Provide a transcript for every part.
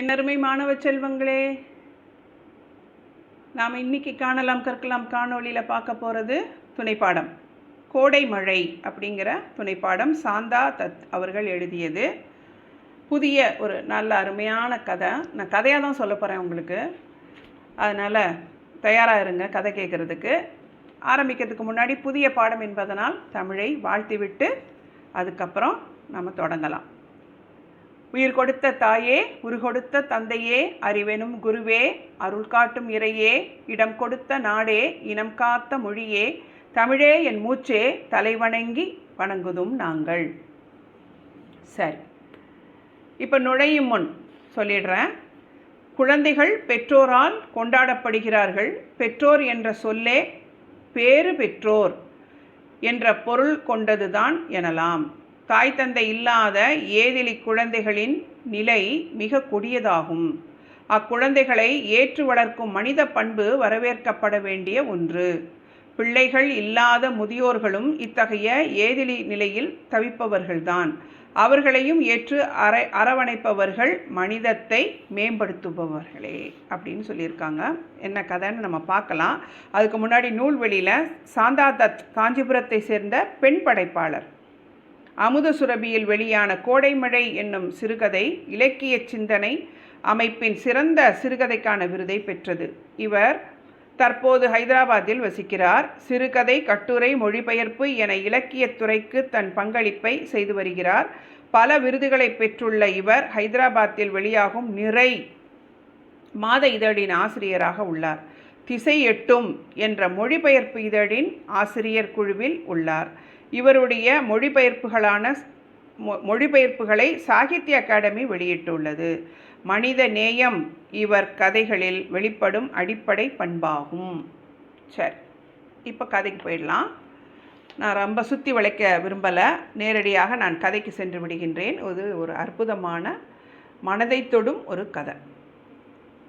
என்னருமை மாணவ செல்வங்களே, நாம் இன்னைக்கு காணலாம் கற்கலாம் காணொளியில் பார்க்க போகிறது துணைப்பாடம் கோடை மழை அப்படிங்கிற துணைப்பாடம் சாந்தா தத் அவர்கள் எழுதியது. புதிய ஒரு நல்ல அருமையான கதை. நான் கதையாக தான் சொல்ல போகிறேன் உங்களுக்கு, அதனால் தயாராக இருங்க கதை கேட்குறதுக்கு. ஆரம்பிக்கிறதுக்கு முன்னாடி புதிய பாடம் என்பதனால் தமிழை வாழ்த்திவிட்டு அதுக்கப்புறம் நம்ம தொடங்கலாம். உயிர் கொடுத்த தாயே, உரு கொடுத்த தந்தையே, அறிவெனும் குருவே, அருள் காட்டும் இறையே, இடம் கொடுத்த நாடே, இனம் காத்த மொழியே, தமிழே என் மூச்சே, தலைவணங்கி வணங்குதும் நாங்கள். சரி, இப்போ நுழையும் முன் சொல்லிடுறேன். குழந்தைகள் பெற்றோரால் கொண்டாடப்படுகிறார்கள். பெற்றோர் என்ற சொல்லே பேறு பெற்றோர் என்ற பொருள் கொண்டதுதான் எனலாம். தாய் தந்தை இல்லாத ஏதிலி குழந்தைகளின் நிலை மிக கொடியதாகும். அக்குழந்தைகளை ஏற்று வளர்க்கும் மனித பண்பு வரவேற்கப்பட வேண்டிய ஒன்று. பிள்ளைகள் இல்லாத முதியோர்களும் இத்தகைய ஏதிலி நிலையில் தவிப்பவர்கள்தான். அவர்களையும் ஏற்று அரவணைப்பவர்கள் மனிதத்தை மேம்படுத்துபவர்களே அப்படின்னு சொல்லியிருக்காங்க. என்ன கதைன்னு நம்ம பார்க்கலாம். அதுக்கு முன்னாடி நூல்வெளியில் சாந்தா தத் காஞ்சிபுரத்தை சேர்ந்த பெண் படைப்பாளர். அமுத சுரபியில் வெளியான கோடைமழை என்னும் சிறுகதை இலக்கிய சிந்தனை அமைப்பின் சிறந்த சிறுகதைக்கான விருதை பெற்றது. இவர் தற்போது ஹைதராபாத்தில் வசிக்கிறார். சிறுகதை, கட்டுரை, மொழிபெயர்ப்பு என இலக்கியத்துறைக்கு தன் பங்களிப்பை செய்து வருகிறார். பல விருதுகளை பெற்றுள்ள இவர் ஹைதராபாத்தில் வெளியாகும் நிறை மாத இதழின் ஆசிரியராக உள்ளார். திசை எட்டும் என்ற மொழிபெயர்ப்பு இதழின் ஆசிரியர் குழுவில் உள்ளார். இவருடைய மொழிபெயர்ப்புகளை சாகித்ய அகாடமி வெளியிட்டுள்ளது. மனித நேயம் இவர் கதைகளில் வெளிப்படும் அடிப்படை பண்பாகும். சரி, இப்போ கதைக்கு போயிடலாம். நான் ரொம்ப சுற்றி வளைக்க விரும்பலை, நேரடியாக நான் கதைக்கு சென்று விடுகின்றேன். இது ஒரு அற்புதமான மனதை தொடும் ஒரு கதை.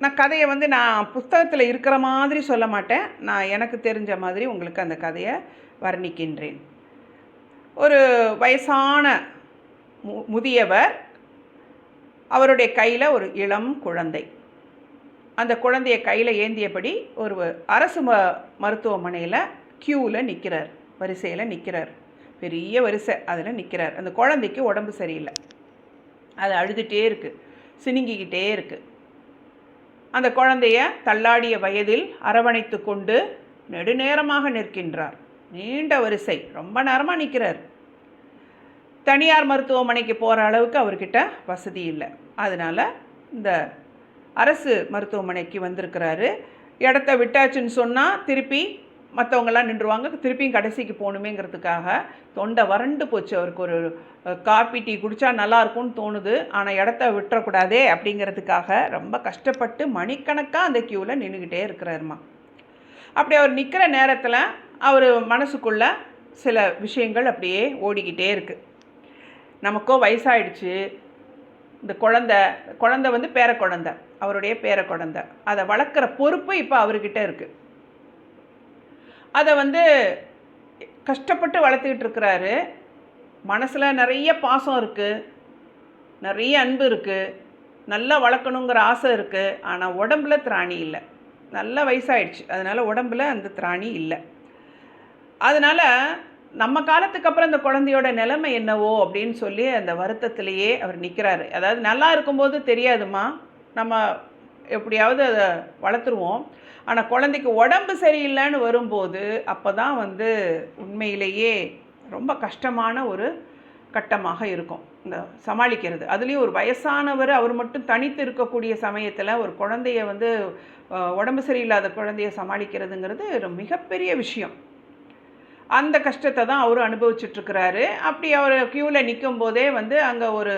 நான் கதையை நான் புத்தகத்தில் இருக்கிற மாதிரி சொல்ல மாட்டேன். நான் எனக்கு தெரிஞ்ச மாதிரி உங்களுக்கு அந்த கதையை வர்ணிக்கின்றேன். ஒரு வயசான முதியவர், அவருடைய கையில் ஒரு இளம் குழந்தை. அந்த குழந்தைய கையில் ஏந்தியபடி ஒரு அரசு மருத்துவமனையில் க்யூவில் நிற்கிறார், வரிசையில் நிற்கிறார். பெரிய வரிசை, அதில் நிற்கிறார். அந்த குழந்தைக்கு உடம்பு சரியில்லை, அது அழுதுகிட்டே இருக்குது, சினுங்கிக்கிட்டே இருக்குது. அந்த குழந்தைய தள்ளாடிய வயதில் அரவணைத்து கொண்டு நெடுநேரமாக நிற்கின்றார். நீண்ட வரிசை, ரொம்ப நேரமாக நிற்கிறார். தனியார் மருத்துவமனைக்கு போகிற அளவுக்கு அவர்கிட்ட வசதி இல்லை. அதனால் இந்த அரசு மருத்துவமனைக்கு வந்திருக்கிறாரு. இடத்த விட்டாச்சுன்னு சொன்னால் திருப்பி மற்றவங்கெல்லாம் நின்றுவாங்க, திருப்பியும் கடைசிக்கு போகணுமேங்கிறதுக்காக தொண்டை வறண்டு போச்சு. அவருக்கு ஒரு காப்பி டீ குடித்தா நல்லாயிருக்கும்னு தோணுது, ஆனால் இடத்த விட்டுறக்கூடாதே அப்படிங்கிறதுக்காக ரொம்ப கஷ்டப்பட்டு மணிக்கணக்காக அந்த க்யூவில் நின்றுக்கிட்டே இருக்கிறாருமா. அப்படி அவர் நிற்கிற நேரத்தில் அவர் மனசுக்குள்ளே சில விஷயங்கள் அப்படியே ஓடிக்கிட்டே இருக்குது. நமக்கோ வயசாயிடுச்சு, இந்த குழந்தை பேர குழந்தை, அவருடைய பேர குழந்தை, அதை வளர்க்குற பொறுப்பு இப்போ அவர்கிட்ட இருக்குது. அதை கஷ்டப்பட்டு வளர்த்துக்கிட்டு இருக்கிறாரு. மனசில் நிறைய பாசம் இருக்குது, நிறைய அன்பு இருக்குது, நல்லா வளர்க்கணுங்கிற ஆசை இருக்குது. ஆனால் உடம்புல திராணி இல்லை. நல்ல வயசாயிடுச்சு, அதனால் உடம்புல அந்த திராணி இல்லை. அதனால் நம்ம காலத்துக்கு அப்புறம் இந்த குழந்தையோட நிலைமை என்னவோ அப்படின்னு சொல்லி அந்த வருத்தத்திலேயே அவர் நிற்கிறாரு. அதாவது நல்லா இருக்கும்போது தெரியாதுமா, நம்ம எப்படியாவது அதை வளர்த்துருவோம். ஆனால் குழந்தைக்கு உடம்பு சரியில்லைன்னு வரும்போது அப்போ தான் உண்மையிலேயே ரொம்ப கஷ்டமான ஒரு கட்டமாக இருக்கும் இந்த சமாளிக்கிறது. அதுலேயும் ஒரு வயசானவர், அவர் மட்டும் தனித்து இருக்கக்கூடிய சமயத்தில் ஒரு குழந்தைய உடம்பு சரியில்லாத குழந்தைய சமாளிக்கிறதுங்கிறது ஒரு மிகப்பெரிய விஷயம். அந்த கஷ்டத்தை தான் அவர் அனுபவிச்சுட்ருக்கிறாரு. அப்படி அவர் க்யூவில் நிற்கும் போதே அங்கே ஒரு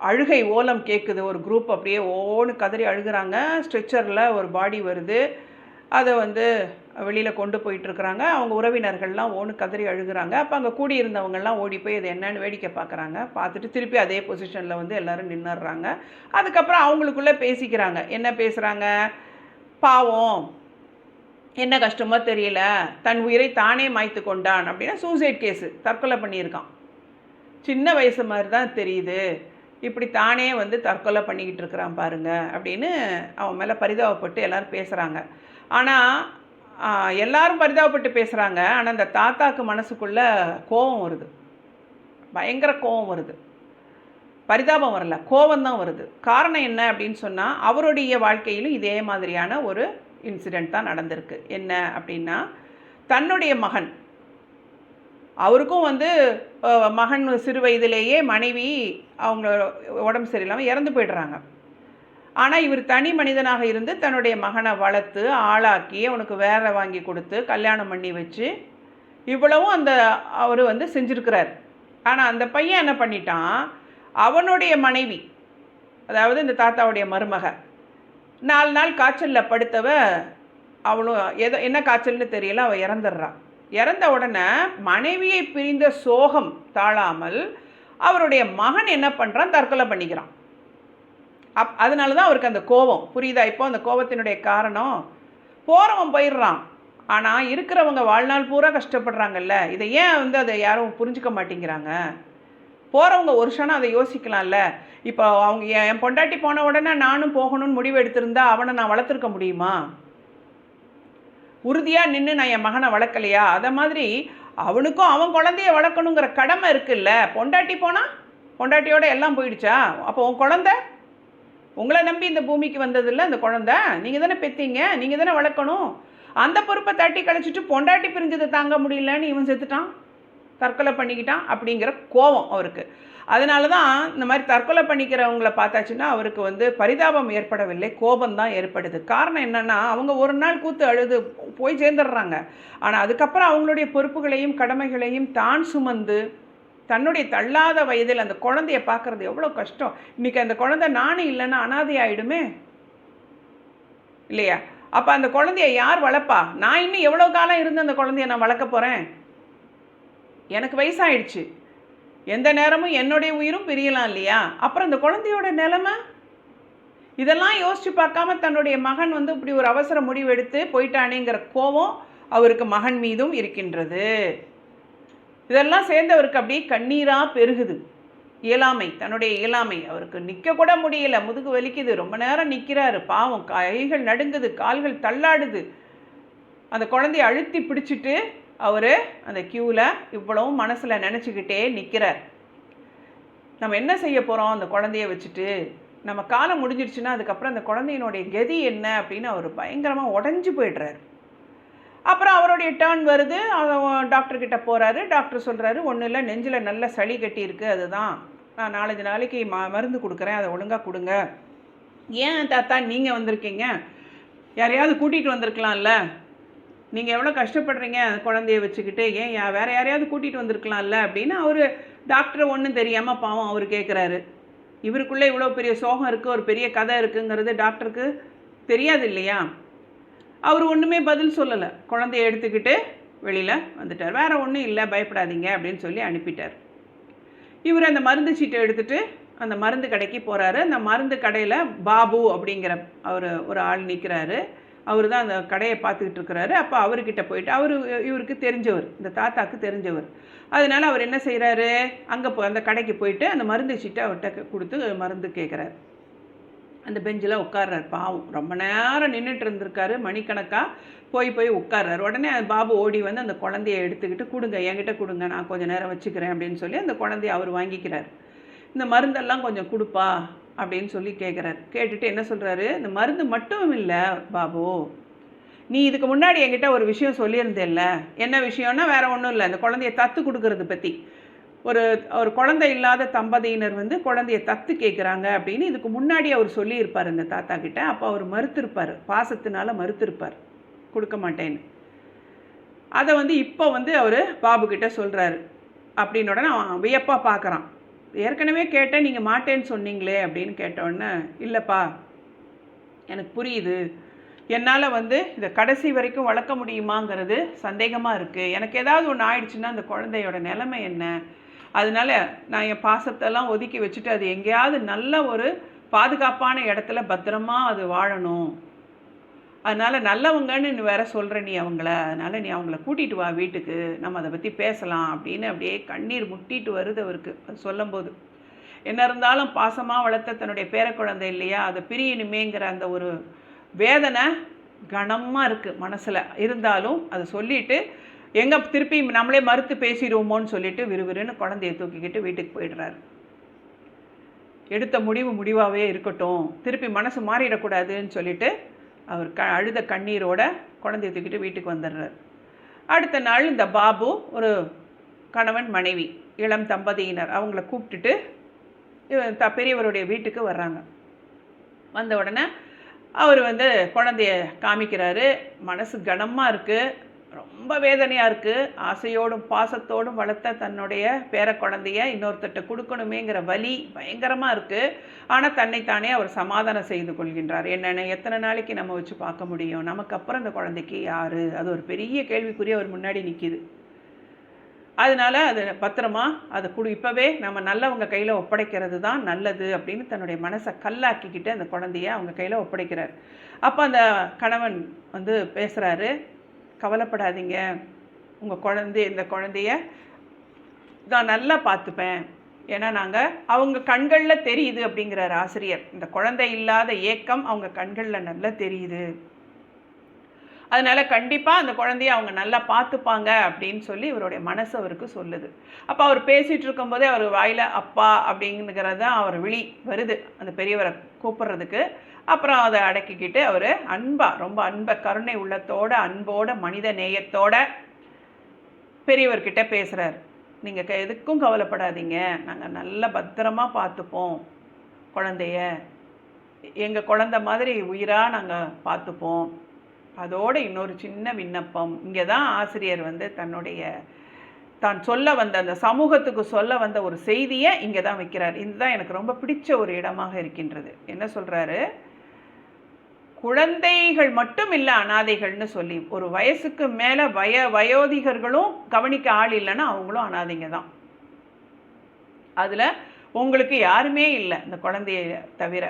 அழுகை ஓலம் கேட்குது. ஒரு குரூப் அப்படியே ஓன்னு கதறி அழுகிறாங்க. ஸ்ட்ரெச்சரில் ஒரு பாடி வருது, அதை வெளியில் கொண்டு போயிட்டுருக்குறாங்க. அவங்க உறவினர்கள்லாம் ஓன்னு கதறி அழுகிறாங்க. அப்போ அங்கே கூடியிருந்தவங்கள்லாம் ஓடி போய் அது என்னன்னு வேடிக்கை பார்க்குறாங்க. பார்த்துட்டு திருப்பி அதே பொசிஷனில் எல்லோரும் நின்றுடுறாங்க. அதுக்கப்புறம் அவங்களுக்குள்ளே பேசிக்கிறாங்க. என்ன பேசுகிறாங்க? பாவம், என்ன கஷ்டமோ தெரியல, தன் உயிரை தானே மாய்த்து கொண்டான் அப்படின்னா சூசைட் கேஸு, தற்கொலை பண்ணியிருக்கான். சின்ன வயசு மாதிரி தான் தெரியுது, இப்படி தானே வந்து தற்கொலை பண்ணிக்கிட்டு இருக்கிறான் பாருங்க அப்படின்னு அவன் மேலே பரிதாபப்பட்டு எல்லோரும் பேசுகிறாங்க. ஆனால் எல்லாரும் பரிதாபப்பட்டு பேசுகிறாங்க. ஆனால் அந்த தாத்தாக்கு மனசுக்குள்ளே கோபம் வருது, பயங்கர கோபம் வருது. பரிதாபம் வரல, கோபம்தான் வருது. காரணம் என்ன அப்படின்னு சொன்னால், அவருடைய வாழ்க்கையிலும் இதே மாதிரியான ஒரு இன்சிடெண்ட் தான் நடந்திருக்கு. என்ன அப்படின்னா, தன்னுடைய மகன், அவருக்கும் வந்து மகன் சிறு வயதிலேயே மனைவி அவங்க உடம்பு சரியில்லாமல் இறந்து போய்டுறாங்க. ஆனால் இவர் தனி மனிதனாக இருந்து தன்னுடைய மகனை வளர்த்து ஆளாக்கி அவனுக்கு வேலை வாங்கி கொடுத்து கல்யாணம் பண்ணி வச்சு இவ்வளவும் அவர் வந்து செஞ்சுருக்கிறார். ஆனால் அந்த பையன் என்ன பண்ணிட்டான், அவனுடைய மனைவி, அதாவது இந்த தாத்தாவுடைய மருமக, 4 நாள் காய்ச்சலில் படுத்தவ, அவளும் என்ன காய்ச்சல்னு தெரியல, அவள் இறந்துடுறான். இறந்த உடனே மனைவியை பிரிந்த சோகம் தாழாமல் அவருடைய மகன் என்ன பண்ணுறான், தற்கொலை பண்ணிக்கிறான். அதனால தான் அவருக்கு அந்த கோபம். புரியுதா இப்போ அந்த கோபத்தினுடைய காரணம்? போகிறவன் போயிடுறான், ஆனால் இருக்கிறவங்க வாழ்நாள் பூரா கஷ்டப்படுறாங்கல்ல. இதை ஏன் வந்து அதை யாரும் புரிஞ்சுக்க மாட்டேங்கிறாங்க? போகிறவங்க ஒரு க்ஷணம் அதை யோசிக்கலாம்ல. இப்போ அவங்க என் பொண்டாட்டி போன உடனே நானும் போகணும்னு முடிவு எடுத்திருந்தா அவனை நான் வளர்த்துருக்க முடியுமா? உறுதியாக நின்று நான் என் மகனை வளர்க்கலையா? அதை மாதிரி அவனுக்கும் அவன் குழந்தைய வளர்க்கணுங்கிற கடமை இருக்குல்ல. பொண்டாட்டி போனால் பொண்டாட்டியோட எல்லாம் போயிடுச்சா? அப்போ உன் குழந்தை உங்களை நம்பி இந்த பூமிக்கு வந்ததில்லை. அந்த குழந்தை நீங்கள் தானே பெற்றீங்க, நீங்கள் தானே வளர்க்கணும். அந்த பொறுப்பை தட்டி கழிச்சிட்டு பொண்டாட்டி பிரிஞ்சதை தாங்க முடியலன்னு இவன் செத்துட்டான், தற்கொலை பண்ணிக்கிட்டான் அப்படிங்கிற கோபம் அவருக்கு. அதனால தான் இந்த மாதிரி தற்கொலை பண்ணிக்கிறவங்கள பார்த்தாச்சுன்னா அவருக்கு வந்து பரிதாபம் ஏற்படவில்லை, கோபம்தான் ஏற்படுது. காரணம் என்னென்னா, அவங்க ஒரு நாள் கூத்து அழுது போய் சேர்ந்துடுறாங்க. ஆனால் அதுக்கப்புறம் அவங்களுடைய பொறுப்புகளையும் கடமைகளையும் தான் சுமந்து தன்னுடைய தள்ளாத வயதில் அந்த குழந்தைய பார்க்குறது எவ்வளோ கஷ்டம். இன்றைக்கி அந்த குழந்தை நானும் இல்லைன்னா அனாதை ஆகிடுமே இல்லையா? அப்போ அந்த குழந்தைய யார் வளர்ப்பா? நான் இன்னும் எவ்வளோ காலம் இருந்து அந்த குழந்தைய நான் வளர்க்க போகிறேன்? எனக்கு வயசாகிடுச்சு, எந்த நேரமும் என்னுடைய உயிரும் பிரியலாம் இல்லையா? அப்புறம் இந்த குழந்தையோட நிலைமை, இதெல்லாம் யோசித்து பார்க்காம தன்னுடைய மகன் வந்து இப்படி ஒரு அவசர முடிவு எடுத்து போயிட்டானேங்கிற கோபம் அவருக்கு மகன் மீதும் இருக்கின்றது. இதெல்லாம் சேர்ந்தவருக்கு அப்படியே கண்ணீராக பெருகுது. இயலாமை, தன்னுடைய இயலாமை. அவருக்கு நிற்க கூட முடியல, முதுகு வலிக்குது, ரொம்ப நேரம் நிற்கிறாரு. பாவம், கைகள் நடுங்குது, கால்கள் தள்ளாடுது. அந்த குழந்தைய அழுத்தி பிடிச்சிட்டு அவர் அந்த க்யூவில் இவ்வளவும் மனசில் நினச்சிக்கிட்டே நிற்கிறார். நம்ம என்ன செய்ய போகிறோம் அந்த குழந்தைய வச்சுட்டு? நம்ம காலம் முடிஞ்சிடுச்சுன்னா அதுக்கப்புறம் அந்த குழந்தையினுடைய கதி என்ன அப்படின்னு அவர் பயங்கரமாக உடஞ்சி போய்டுறாரு. அப்புறம் அவருடைய டேர்ன் வருது, டாக்டர்கிட்ட போகிறாரு. டாக்டர் சொல்கிறாரு, ஒன்றும் இல்லை, நெஞ்சில் நல்ல சளி கட்டியிருக்கு, அதுதான் நான் 4-5 நாளைக்கு மருந்து கொடுக்குறேன், அதை ஒழுங்காக கொடுங்க. ஏன் தாத்தா நீங்கள் வந்திருக்கீங்க? யாரையாவது கூட்டிகிட்டு வந்திருக்கலாம்ல, நீங்கள் எவ்வளோ கஷ்டப்படுறீங்க குழந்தைய வச்சுக்கிட்டு, ஏன் வேறு யாரையாவது கூட்டிகிட்டு வந்திருக்கலாம்ல அப்படின்னு அவர் டாக்டர் ஒன்றும் தெரியாமல் பாவம் அவர் கேட்குறாரு. இவருக்குள்ளே இவ்வளோ பெரிய சோகம் இருக்குது, ஒரு பெரிய கதை இருக்குங்கிறது டாக்டருக்கு தெரியாது இல்லையா? அவர் ஒன்றுமே பதில் சொல்லலை. குழந்தைய எடுத்துக்கிட்டு வெளியில் வந்துட்டார். வேறு ஒன்றும் இல்லை, பயப்படாதீங்க அப்படின்னு சொல்லி அனுப்பிட்டார். இவர் அந்த மருந்து சீட்டை எடுத்துகிட்டு அந்த மருந்து கடைக்கு போகிறாரு. அந்த மருந்து கடையில் பாபு அப்படிங்கிற ஒரு ஆள் நிற்கிறாரு. அவர் தான் அந்த கடையை பார்த்துக்கிட்டு இருக்கிறாரு. அப்போ அவர்கிட்ட போயிட்டு, இவருக்கு தெரிஞ்சவர், இந்த தாத்தாக்கு தெரிஞ்சவர். அதனால் அவர் என்ன செய்கிறாரு, அங்கே அந்த கடைக்கு போயிட்டு அந்த மருந்து சீட்டை அவர்கிட்ட கொடுத்து மருந்து கேட்குறாரு. அந்த பெஞ்சில் உட்கார்றாரு. பாவம், ரொம்ப நேரம் நின்றுட்டு இருந்திருக்காரு, மணிக்கணக்காக போய் உட்கார்றாரு. உடனே பாபு ஓடி வந்து அந்த குழந்தைய எடுத்துக்கிட்டு, கொடுங்க, என்கிட்ட கொடுங்க, நான் கொஞ்சம் நேரம் வச்சுக்கிறேன் அப்படின்னு சொல்லி அந்த குழந்தைய அவர் வாங்கிக்கிறார். இந்த மருந்தெல்லாம் கொஞ்சம் கொடுப்பா அப்படின்னு சொல்லி கேட்குறாரு. கேட்டுட்டு என்ன சொல்கிறாரு, இந்த மருந்து மட்டும் இல்லை பாபு, நீ இதுக்கு முன்னாடி என்கிட்ட ஒரு விஷயம் சொல்லியிருந்தேல்ல. என்ன விஷயம்னா வேறு ஒன்றும் இல்லை, இந்த குழந்தைய தத்து கொடுக்கறது பற்றி. ஒரு குழந்தை இல்லாத தம்பதியினர் வந்து குழந்தைய தத்து கேட்குறாங்க அப்படின்னு இதுக்கு முன்னாடி அவர் சொல்லியிருப்பார் இந்த தாத்தா கிட்ட. அப்போ அவர் மறுத்திருப்பார், பாசத்தினால மறுத்திருப்பார், கொடுக்க மாட்டேன்னு. அதை வந்து இப்போ வந்து அவர் பாபு கிட்ட சொல்கிறாரு. அப்படின்னோட அவன் வியப்பாக பார்க்குறான். ஏற்கனவே கேட்டேன், நீங்கள் மாட்டேன்னு சொன்னீங்களே அப்படின்னு கேட்டோடனே, இல்லைப்பா எனக்கு புரியுது, என்னால் வந்து இதை கடைசி வரைக்கும் வளர்க்க முடியுமாங்கிறது சந்தேகமாக இருக்குது. எனக்கு ஏதாவது ஒன்று ஆயிடுச்சுன்னா அந்த குழந்தையோட நிலைமை என்ன? அதனால நான் என் பாசத்தெல்லாம் ஒதுக்கி வச்சுட்டு அது எங்கேயாவது நல்ல ஒரு பாதுகாப்பான இடத்துல பத்திரமா அது வாழணும். அதனால் நல்லவங்கன்னு நீ வேற சொல்கிற நீ அவங்கள, அதனால் நீ அவங்கள கூட்டிகிட்டு வா வீட்டுக்கு, நம்ம அதை பற்றி பேசலாம் அப்படின்னு அப்படியே கண்ணீர் முட்டிட்டு வருது அவருக்கு அது சொல்லும்போது. என்ன இருந்தாலும் பாசமாக வளர்த்த தன்னுடைய பேரக்குழந்தை இல்லையா, அதை பிரியணுமேங்கிற அந்த ஒரு வேதனை கனமாக இருக்குது மனசில். இருந்தாலும் அதை சொல்லிவிட்டு எங்கே திருப்பி நம்மளே மறுத்து பேசிடுவோமோன்னு சொல்லிவிட்டு விறுவிறுன்னு குழந்தைய தூக்கிக்கிட்டு வீட்டுக்கு போயிடுறாரு. எடுத்த முடிவு முடிவாகவே இருக்கட்டும், திருப்பி மனசு மாறிடக்கூடாதுன்னு சொல்லிவிட்டு அவர் அழுத கண்ணீரோட குழந்தைய தூக்கிட்டு வீட்டுக்கு வந்துடுறார். அடுத்த நாள் இந்த பாபு ஒரு கணவன் மனைவி இளம் தம்பதியினர் அவங்கள கூப்பிட்டுட்டு பெரியவருடைய வீட்டுக்கு வர்றாங்க. வந்த உடனே அவர் குழந்தைய காமிக்கிறாரு. மனசு கனமாக இருக்குது, ரொம்ப வேதனையாக இருக்குது. ஆசையோடும் பாசத்தோடும் வளர்த்த தன்னுடைய பேர குழந்தைய இன்னொருத்தட்ட கொடுக்கணுமேங்கிற வலி பயங்கரமாக இருக்குது. ஆனால் தன்னைத்தானே அவர் சமாதானம் செய்து கொள்கின்றார். என்னென்ன எத்தனை நாளைக்கு நம்ம வச்சு பார்க்க முடியும், நமக்கு அப்புறம் அந்த குழந்தைக்கு யார், அது ஒரு பெரிய கேள்விக்குரிய அவர் முன்னாடி நிற்கிது. அதனால் அது பத்திரமா அதை இப்போவே நம்ம நல்லவங்க கையில் ஒப்படைக்கிறது தான் நல்லது அப்படின்னு தன்னுடைய மனசை கல்லாக்கிக்கிட்டு அந்த குழந்தைய அவங்க கையில் ஒப்படைக்கிறார். அப்போ அந்த கணவன் பேசுகிறாரு, கவலைப்படாதீங்க, உங்கள் இந்த குழந்தைய நான் நல்லா பார்த்துப்பேன். ஏன்னா அவங்க கண்களில் தெரியுது அப்படிங்கிறார் ஆசிரியர். இந்த குழந்தை இல்லாத ஏக்கம் அவங்க கண்களில் நல்லா தெரியுது. அதனால் கண்டிப்பாக அந்த குழந்தைய அவங்க நல்லா பார்த்துப்பாங்க அப்படின்னு சொல்லி இவருடைய மனசு அவருக்கு சொல்லுது. அப்போ அவர் பேசிகிட்டு இருக்கும்போதே அவர் வாயில் அப்பா அப்படிங்கிறது தான் அவர் விழி வருது அந்த பெரியவரை கூப்பிட்றதுக்கு. அப்புறம் அதை அடக்கிக்கிட்டு அவர் ரொம்ப கருணை உள்ளத்தோட அன்போட மனித நேயத்தோட பெரியவர்கிட்ட பேசுகிறார். நீங்கள் எதுக்கும் கவலைப்படாதீங்க, நாங்கள் நல்லா பத்திரமா பார்த்துப்போம் குழந்தைய, எங்கள் குழந்தை மாதிரி உயிராக நாங்கள் பார்த்துப்போம். அதோடு இன்னொரு சின்ன விண்ணப்பம். இங்கே தான் ஆசிரியர் தான் சொல்ல வந்த அந்த சமூகத்துக்கு சொல்ல வந்த ஒரு செய்தியை இங்கே தான் வைக்கிறார். இதுதான் எனக்கு ரொம்ப பிடிச்ச ஒரு இடமாக இருக்கின்றது. என்ன சொல்கிறாரு, குழந்தைகள் மட்டும் இல்லை அனாதைகள்னு சொல்லி, ஒரு வயசுக்கு மேலே வயோதிகர்களும் கவனிக்க ஆள் இல்லைன்னா அவங்களும் அனாதைங்க தான். அதில் உங்களுக்கு யாருமே இல்லை இந்த குழந்தைய தவிர.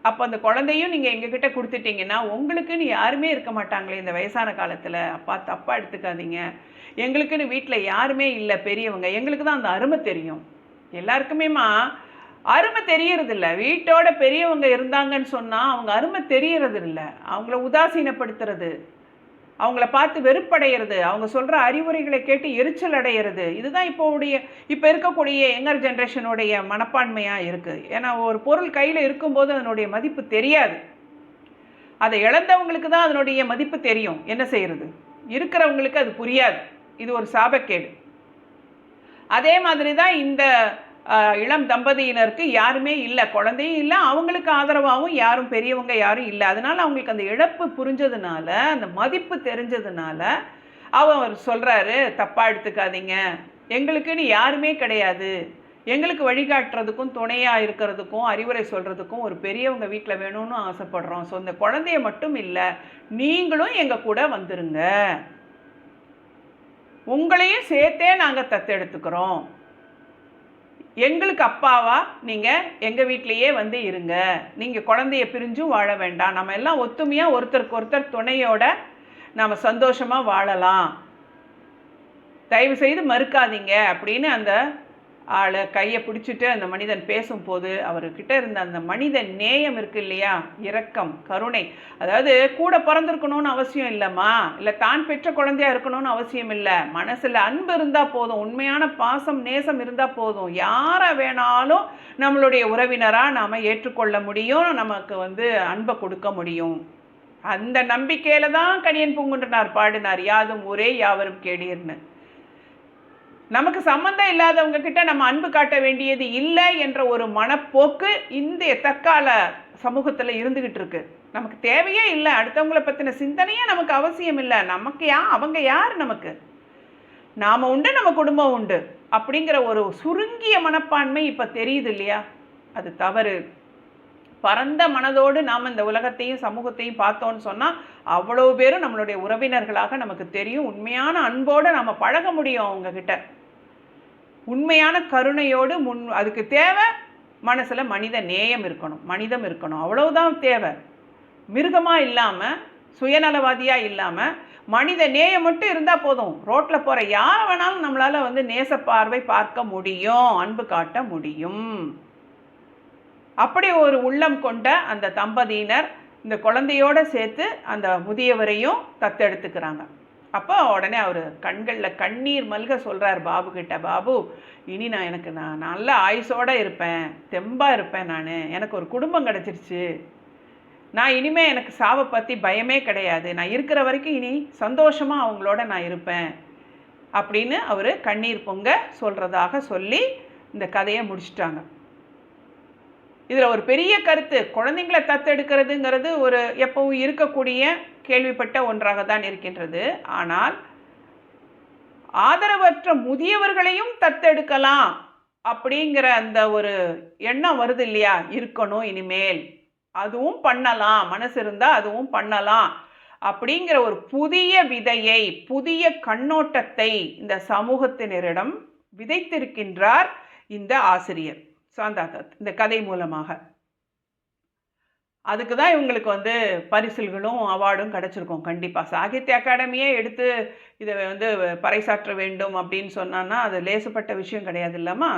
அப்போ அந்த குழந்தையும் நீங்கள் எங்ககிட்ட கொடுத்துட்டிங்கன்னா உங்களுக்குன்னு யாருமே இருக்க மாட்டாங்களே இந்த வயசான காலத்தில். அப்பா தப்பாக எடுத்துக்காதீங்க, எங்களுக்குன்னு வீட்டில் யாருமே இல்லை பெரியவங்க, எங்களுக்கு தான் அந்த அருமை தெரியும். எல்லாருக்குமேமா அருமை தெரியறதில்ல. வீட்டோட பெரியவங்க இருந்தாங்கன்னு சொன்னால் அவங்க அருமை தெரியறதில்ல. அவங்கள உதாசீனப்படுத்துறது, அவங்கள பார்த்து வெறுப்படைகிறது, அவங்க சொல்கிற அறிவுரைகளை கேட்டு எரிச்சல் அடைகிறது, இதுதான் இப்போ இருக்கக்கூடிய யங்கர் ஜென்ரேஷனுடைய மனப்பான்மையாக இருக்குது. ஏன்னா ஒரு பொருள் கையில் இருக்கும்போது அதனுடைய மதிப்பு தெரியாது. அதை இழந்தவங்களுக்கு தான் அதனுடைய மதிப்பு தெரியும். என்ன செய்கிறது, இருக்கிறவங்களுக்கு அது புரியாது. இது ஒரு சாபக்கேடு. அதே மாதிரி தான் இந்த இளம் தம்பதியினருக்கு யாருமே இல்லை, குழந்தையும் இல்லை, அவங்களுக்கு ஆதரவாகவும் யாரும் பெரியவங்க யாரும் இல்லை. அதனால் அவங்களுக்கு அந்த இழப்பு புரிஞ்சதுனால, அந்த மதிப்பு தெரிஞ்சதுனால அவர் சொல்கிறாரு, தப்பாக எடுத்துக்காதீங்க, எங்களுக்குன்னு யாருமே கிடையாது, எங்களுக்கு வழிகாட்டுறதுக்கும் துணையாக இருக்கிறதுக்கும் அறிவுரை சொல்கிறதுக்கும் ஒரு பெரியவங்க வீட்டில் வேணும்னு ஆசைப்படுறோம். ஸோ இந்த குழந்தைய மட்டும் இல்லை, நீங்களும் எங்கள் கூட வந்துருங்க, உங்களையும் சேர்த்தே நாங்கள் தத்தெடுத்துக்கிறோம், எங்களுக்கு அப்பாவா நீங்கள் எங்கள் வீட்டிலையே இருங்க, நீங்கள் குழந்தைய பிரிஞ்சும் வாழ வேண்டாம், நம்ம எல்லாம் ஒத்துமையாக ஒருத்தருக்கு ஒருத்தர் துணையோட நாம் சந்தோஷமாக வாழலாம், தயவு செய்து மறுக்காதீங்க அப்படின்னு அந்த ஆளை கையை பிடிச்சிட்டு அந்த மனிதன் பேசும்போது அவர்கிட்ட இருந்த அந்த மனித நேயம் இருக்கு இல்லையா, இரக்கம், கருணை. அதாவது கூட பிறந்திருக்கணும்னு அவசியம் இல்லைம்மா, இல்லை தான் பெற்ற குழந்தையா இருக்கணும்னு அவசியம் இல்லை, மனசில் அன்பு இருந்தால் போதும், உண்மையான பாசம் நேசம் இருந்தால் போதும், யாரை வேணாலும் நம்மளுடைய உறவினராக நாம் ஏற்றுக்கொள்ள முடியும், நமக்கு அன்பை கொடுக்க முடியும். அந்த நம்பிக்கையில் தான் கணியன் பூங்குன்றனார் பாடினார், யாதும் ஊரே யாவரும் கேளீர்னு. நமக்கு சம்மந்தம் இல்லாதவங்க கிட்ட நம்ம அன்பு காட்ட வேண்டியது இல்லை என்ற ஒரு மனப்போக்கு இந்த தற்கால சமூகத்தில் இருந்துகிட்டு இருக்கு. நமக்கு தேவையே இல்லை, அடுத்தவங்களை பற்றின சிந்தனையே நமக்கு அவசியம் இல்லை, நமக்கு அவங்க யார், நமக்கு நாம் உண்டு, நம்ம குடும்பம் உண்டு அப்படிங்கிற ஒரு சுருங்கிய மனப்பான்மை இப்போ தெரியுது இல்லையா, அது தவறு. பரந்த மனதோடு நாம் இந்த உலகத்தையும் சமூகத்தையும் பார்த்தோன்னு சொன்னால் அவ்வளோ பேரும் நம்மளுடைய உறவினர்களாக நமக்கு தெரியும். உண்மையான அன்போடு நம்ம பழக முடியும் அவங்கக்கிட்ட, உண்மையான கருணையோடு. அதுக்கு தேவை மனசில் மனித நேயம் இருக்கணும், மனிதம் இருக்கணும், அவ்வளவுதான் தேவை. மிருகமாக இல்லாமல், சுயநலவாதியாக இல்லாமல் மனித நேயம் மட்டும் இருந்தால் போதும். ரோட்டில் போகிற யாரை வேணாலும் நம்மளால் நேச பார்வை பார்க்க முடியும், அன்பு காட்ட முடியும். அப்படி ஒரு உள்ளம் கொண்ட அந்த தம்பதியினர் இந்த குழந்தையோடு சேர்த்து அந்த முதியவரையும் தத்தெடுத்துக்கிறாங்க. அப்போ உடனே அவர் கண்களில் கண்ணீர் மல்க சொல்கிறார் பாபு கிட்ட, பாபு இனி நான் நல்ல ஆயுசோடு இருப்பேன், தெம்பாக இருப்பேன், எனக்கு ஒரு குடும்பம் கிடச்சிருச்சு, நான் இனிமேல் எனக்கு சாவை பற்றி பயமே கிடையாது, நான் இருக்கிற வரைக்கும் இனி சந்தோஷமாக அவங்களோட நான் இருப்பேன் அப்படின்னு அவர் கண்ணீர் பொங்க சொல்கிறதாக சொல்லி இந்த கதையை முடிச்சிட்டாங்க. இதில் ஒரு பெரிய கருத்து, குழந்தைங்களை தத்தெடுக்கிறதுங்கிறது ஒரு எப்பவும் இருக்கக்கூடிய கேள்விப்பட்ட ஒன்றாக தான் இருக்கின்றது. ஆனால் ஆதரவற்ற முதியவர்களையும் தத்தெடுக்கலாம் அப்படிங்கிற அந்த ஒரு எண்ணம் வருது இல்லையா, இருக்கணும் இனிமேல், அதுவும் பண்ணலாம், மனசு இருந்தால் அதுவும் பண்ணலாம் அப்படிங்கிற ஒரு புதிய விதையை, புதிய கண்ணோட்டத்தை இந்த சமூகத்தினரிடம் விதைத்திருக்கின்றார் இந்த ஆசிரியர் சாந்தா தத் இந்த கதை மூலமாக. அதுக்கு தான் இவங்களுக்கு பரிசுகளும் அவார்டும் கிடச்சிருக்கும். கண்டிப்பாக சாகித்ய அகாடமியே எடுத்து இதை பறைசாற்ற வேண்டும் அப்படின்னு சொன்னான்னா அது லேசப்பட்ட விஷயம் கிடையாது இல்லாமா.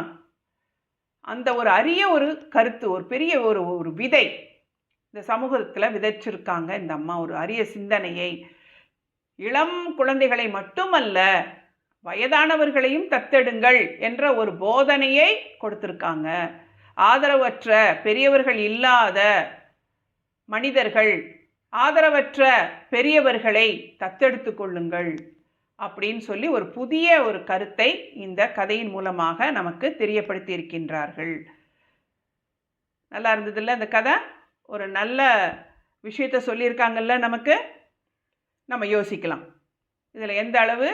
அந்த ஒரு அரிய ஒரு கருத்து, ஒரு பெரிய ஒரு விதை இந்த சமூகத்தில் விதைச்சிருக்காங்க இந்த அம்மா. ஒரு அரிய சிந்தனையை, இளம் குழந்தைகளை மட்டுமல்ல வயதானவர்களையும் தத்தெடுங்கள் என்ற ஒரு போதனையை கொடுத்திருக்காங்க. ஆதரவற்ற பெரியவர்கள் இல்லாத மனிதர்கள், ஆதரவற்ற பெரியவர்களை தத்தெடுத்து கொள்ளுங்கள் அப்படின்னு சொல்லி ஒரு புதிய ஒரு கருத்தை இந்த கதையின் மூலமாக நமக்கு தெரியப்படுத்தி இருக்கின்றார்கள். நல்லா இருந்ததில்ல இந்த கதை? ஒரு நல்ல விஷயத்தை சொல்லியிருக்காங்கல்ல நமக்கு. நம்ம யோசிக்கலாம், இதில் எந்த அளவு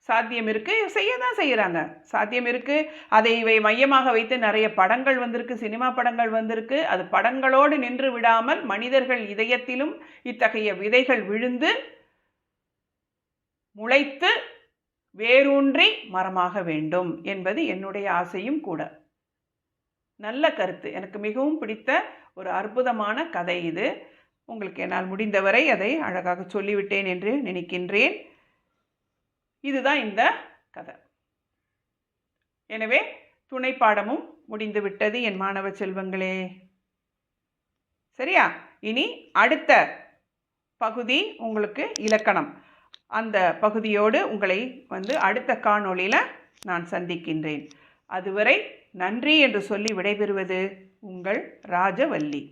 சாத்தியம் இருக்குது, செய்ய தான் செய்கிறாங்க, சாத்தியம் இருக்குது. அதை இவை மையமாக வைத்து நிறைய படங்கள் வந்திருக்கு, சினிமா படங்கள் வந்திருக்கு. அது படங்களோடு நின்று விடாமல் மனிதர்கள் இதயத்திலும் இத்தகைய விதைகள் விழுந்து முளைத்து வேரூன்றி மரமாக வேண்டும் என்பது என்னுடைய ஆசையும் கூட. நல்ல கருத்து, எனக்கு மிகவும் பிடித்த ஒரு அற்புதமான கதை இது. உங்களுக்கு என்னால் முடிந்தவரை அதை அழகாக சொல்லிவிட்டேன் என்று நினைக்கின்றேன். இதுதான் இந்த கதை. எனவே துணை பாடமும் முடிந்து விட்டது என் மாணவ செல்வங்களே. சரியா? இனி அடுத்த பகுதி உங்களுக்கு இலக்கணம். அந்த பகுதியோடு உங்களை அடுத்த காணொளியில் நான் சந்திக்கின்றேன். அதுவரை நன்றி என்று சொல்லி விடைபெறுவது உங்கள் ராஜவள்ளி.